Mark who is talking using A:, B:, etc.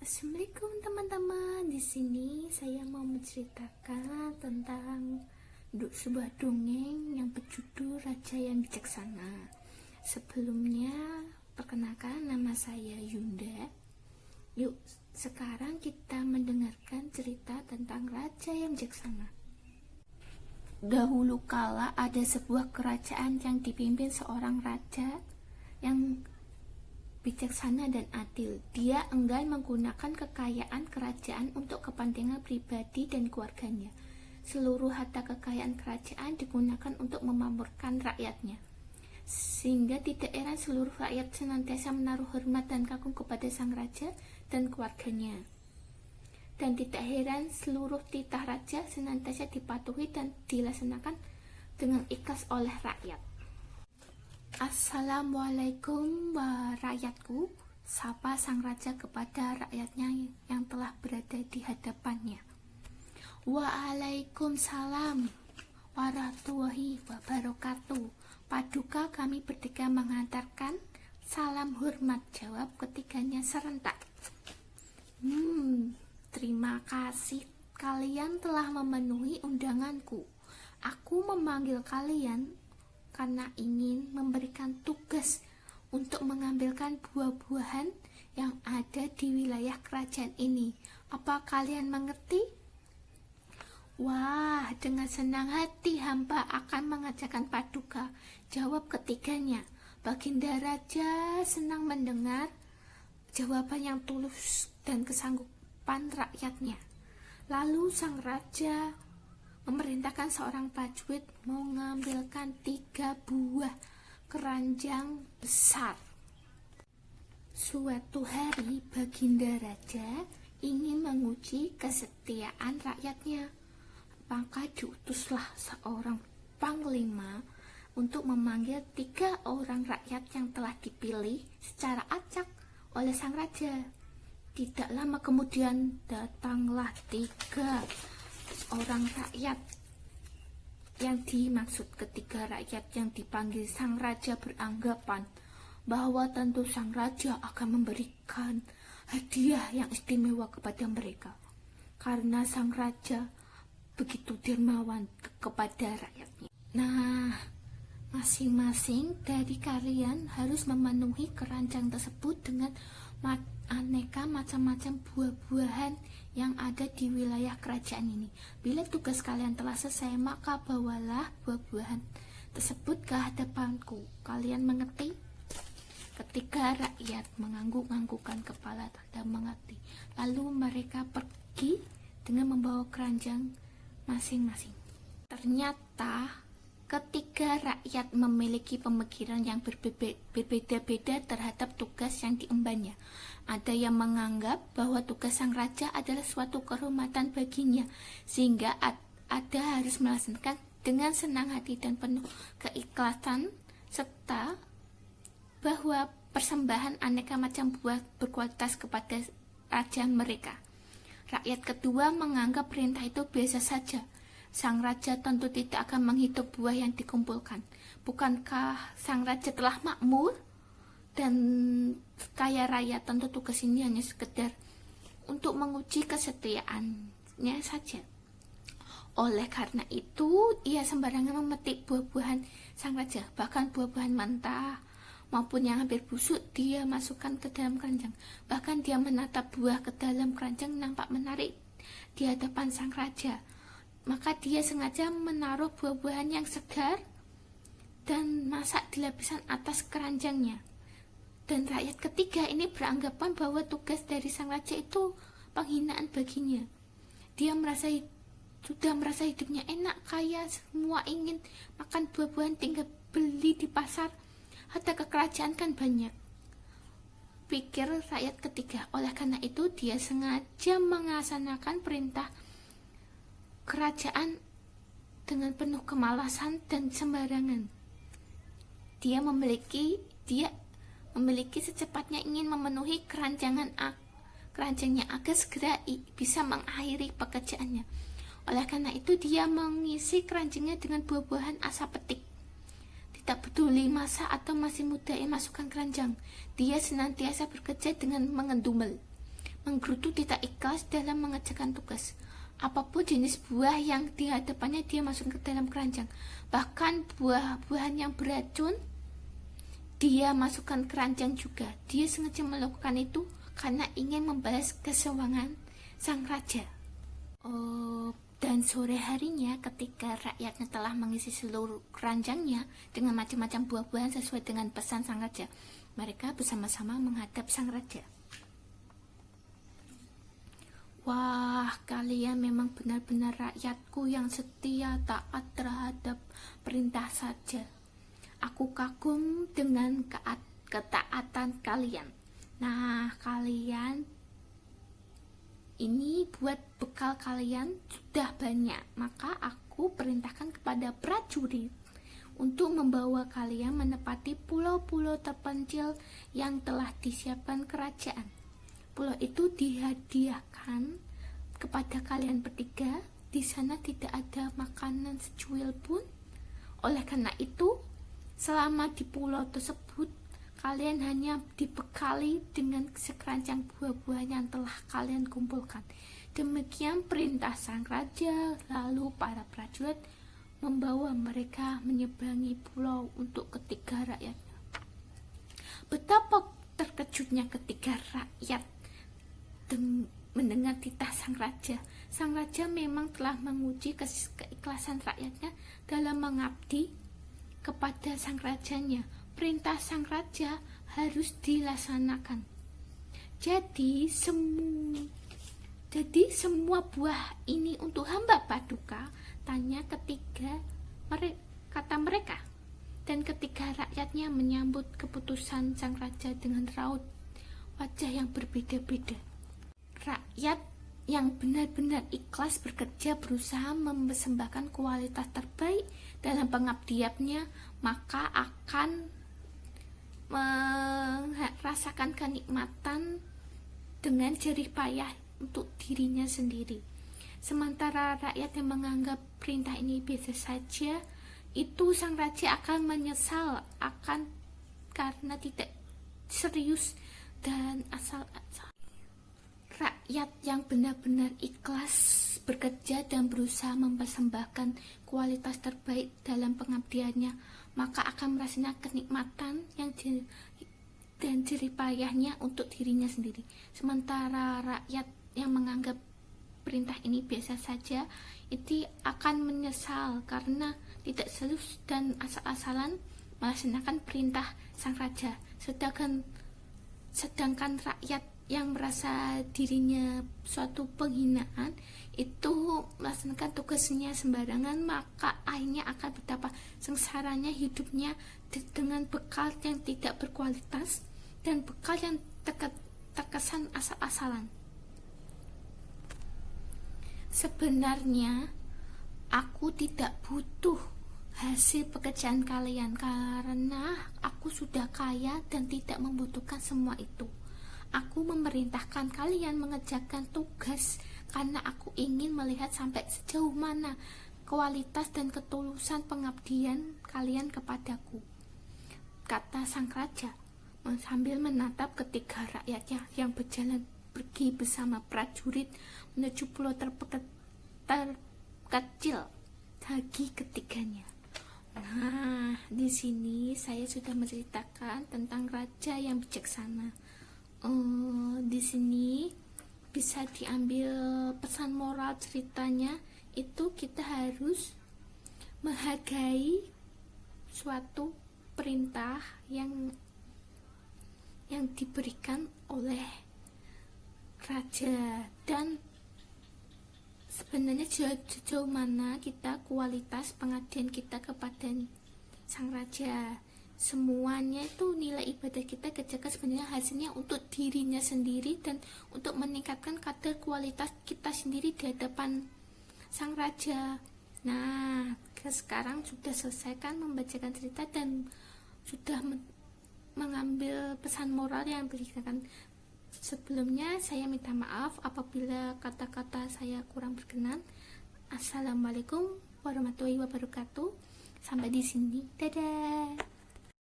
A: Assalamualaikum teman-teman. Di sini saya mau menceritakan tentang sebuah dongeng yang berjudul Raja yang Bijaksana. Sebelumnya, perkenalkan nama saya Yunda. Yuk, sekarang kita mendengarkan cerita tentang Raja yang Bijaksana. Dahulu kala ada sebuah kerajaan yang dipimpin seorang raja yang bijaksana dan adil. Dia enggan menggunakan kekayaan kerajaan untuk kepentingan pribadi dan keluarganya. Seluruh harta kekayaan kerajaan digunakan untuk memakmurkan rakyatnya, sehingga tidak heran seluruh rakyat senantiasa menaruh hormat dan kagum kepada sang raja dan keluarganya. Dan tidak heran seluruh titah raja senantiasa dipatuhi dan dilaksanakan dengan ikhlas oleh rakyat. Assalamualaikum rakyatku, sapa sang raja kepada rakyatnya yang telah berada di hadapannya. Waalaikumsalam warahmatullahi wabarakatuh. Paduka kami bertiga mengantarkan salam hormat, jawab ketiganya serentak. Terima kasih kalian telah memenuhi undanganku. Aku memanggil kalian karena ingin memberikan tugas untuk mengambilkan buah-buahan yang ada di wilayah kerajaan ini. Apa kalian mengerti? Wah, dengan senang hati hamba akan mengajarkan Paduka, jawab ketiganya. Baginda Raja senang mendengar jawaban yang tulus dan kesanggupan rakyatnya. Lalu sang raja memerintahkan seorang prajurit mengambilkan 3 buah keranjang besar. Suatu hari Baginda Raja ingin menguji kesetiaan rakyatnya, maka diutuslah seorang panglima untuk memanggil 3 orang rakyat yang telah dipilih secara acak oleh sang raja. Tidak lama kemudian datanglah 3 orang rakyat. Yang dimaksud ketiga rakyat yang dipanggil sang raja beranggapan bahwa tentu sang raja akan memberikan hadiah yang istimewa kepada mereka, karena sang raja begitu dermawan kepada rakyatnya. Nah, masing-masing dari kalian harus memenuhi keranjang tersebut dengan aneka macam-macam buah-buahan yang ada di wilayah kerajaan ini. Bila tugas kalian telah selesai, maka bawalah buah-buahan tersebut ke hadapanku. Kalian mengerti? Ketika rakyat mengangguk-anggukkan kepala tanda mengerti, lalu mereka pergi dengan membawa keranjang masing-masing. Ternyata ketiga rakyat memiliki pemikiran yang berbeda-beda terhadap tugas yang diembannya. Ada yang menganggap bahwa tugas sang raja adalah suatu kehormatan baginya, sehingga ada harus melaksanakan dengan senang hati dan penuh keikhlasan, serta bahwa persembahan aneka macam buah berkualitas kepada raja mereka. Rakyat kedua menganggap perintah itu biasa saja. Sang raja tentu tidak akan menghitung buah yang dikumpulkan. Bukankah sang raja telah makmur dan kaya raya? Tentu tugas ini hanya sekedar untuk menguji kesetiaannya saja. Oleh karena itu, ia sembarangan memetik buah-buahan sang raja, bahkan buah-buahan mentah maupun yang hampir busuk dia masukkan ke dalam keranjang. Bahkan dia menatap buah ke dalam keranjang nampak menarik di hadapan sang raja. Maka dia sengaja menaruh buah-buahan yang segar dan masak di lapisan atas keranjangnya. Dan rakyat ketiga ini beranggapan bahwa tugas dari sang raja itu penghinaan baginya. Dia sudah merasa hidupnya enak, kaya, semua ingin makan buah-buahan tinggal beli di pasar. Harta kekerajaan kan banyak, pikir rakyat ketiga. Oleh karena itu dia sengaja melaksanakan perintah kerajaan dengan penuh kemalasan dan sembarangan. Dia memiliki secepatnya ingin memenuhi keranjangnya agar segera bisa mengakhiri pekerjaannya. Oleh karena itu dia mengisi keranjangnya dengan buah-buahan asa petik. Tak peduli masa atau masih muda yang masukkan keranjang, dia senantiasa bekerja dengan mengendumel. menggerutu tidak ikhlas dalam mengerjakan tugas. Apapun jenis buah yang di hadapannya dia masuk ke dalam keranjang. Bahkan buah-buahan yang beracun dia masukkan keranjang juga. Dia sengaja melakukan itu karena ingin membalas kesewangan sang raja. Dan sore harinya ketika rakyatnya telah mengisi seluruh keranjangnya dengan macam-macam buah-buahan sesuai dengan pesan sang raja, mereka bersama-sama menghadap sang raja. Wah, kalian memang benar-benar rakyatku yang setia, taat terhadap perintah saja. Aku kagum dengan ketaatan kalian. Nah, kalian ini buat bekal kalian sudah banyak. Maka aku perintahkan kepada prajurit untuk membawa kalian menepati pulau-pulau terpencil yang telah disiapkan kerajaan. Pulau itu dihadiahkan kepada kalian bertiga. Di sana tidak ada makanan secuil pun. Oleh karena itu, selama di pulau tersebut, kalian hanya dibekali dengan sekeranjang buah-buah yang telah kalian kumpulkan. Demikian perintah sang raja. Lalu para prajurit membawa mereka menyeberangi pulau untuk ketiga rakyatnya. Betapa terkejutnya ketiga rakyat mendengar titah sang raja. Sang raja memang telah menguji keikhlasan rakyatnya dalam mengabdi kepada sang rajanya. Perintah sang raja harus dilaksanakan. Jadi semua buah ini untuk hamba Paduka, tanya kata mereka. Dan ketiga rakyatnya menyambut keputusan sang raja dengan raut wajah yang berbeda-beda. Rakyat yang benar-benar ikhlas bekerja berusaha mempersembahkan kualitas terbaik dalam pengabdiannya, maka akan merasakan kenikmatan dengan jerih payah untuk dirinya sendiri. Sementara rakyat yang menganggap perintah ini biasa saja, itu sang raja akan menyesal karena tidak serius dan asal-asal. Rakyat yang benar-benar ikhlas bekerja dan berusaha mempersembahkan kualitas terbaik dalam pengabdiannya, maka akan merasakan kenikmatan dan jerih payahnya untuk dirinya sendiri. Sementara rakyat yang menganggap perintah ini biasa saja, itu akan menyesal karena tidak serius dan asal-asalan melaksanakan perintah sang raja. Sedangkan rakyat yang merasa dirinya suatu penghinaan itu melaksanakan tugasnya sembarangan, maka akhirnya akan betapa sengsaranya hidupnya dengan bekal yang tidak berkualitas dan bekal yang terkesan asal-asalan. Sebenarnya aku tidak butuh hasil pekerjaan kalian karena aku sudah kaya dan tidak membutuhkan semua itu. Aku memerintahkan kalian mengerjakan tugas karena aku ingin melihat sampai sejauh mana kualitas dan ketulusan pengabdian kalian kepadaku, kata sang raja sambil menatap ketiga rakyatnya yang berjalan pergi bersama prajurit menuju pulau terkecil bagi ketiganya. Nah, di sini saya sudah menceritakan tentang raja yang bijaksana. Di sini bisa diambil pesan moral ceritanya, itu kita harus menghargai suatu perintah yang diberikan oleh raja, dan sebenarnya sejauh mana kita kualitas pengabdian kita kepada sang raja. Semuanya itu nilai ibadah kita kerjakan sebenarnya hasilnya untuk dirinya sendiri dan untuk meningkatkan kadar kualitas kita sendiri di hadapan sang raja. Nah, sekarang sudah selesai kan membacakan cerita dan sudah mengambil pesan moral yang diberikan. Sebelumnya saya minta maaf apabila kata-kata saya kurang berkenan. Assalamualaikum warahmatullahi wabarakatuh. Sampai di sini. Dadah.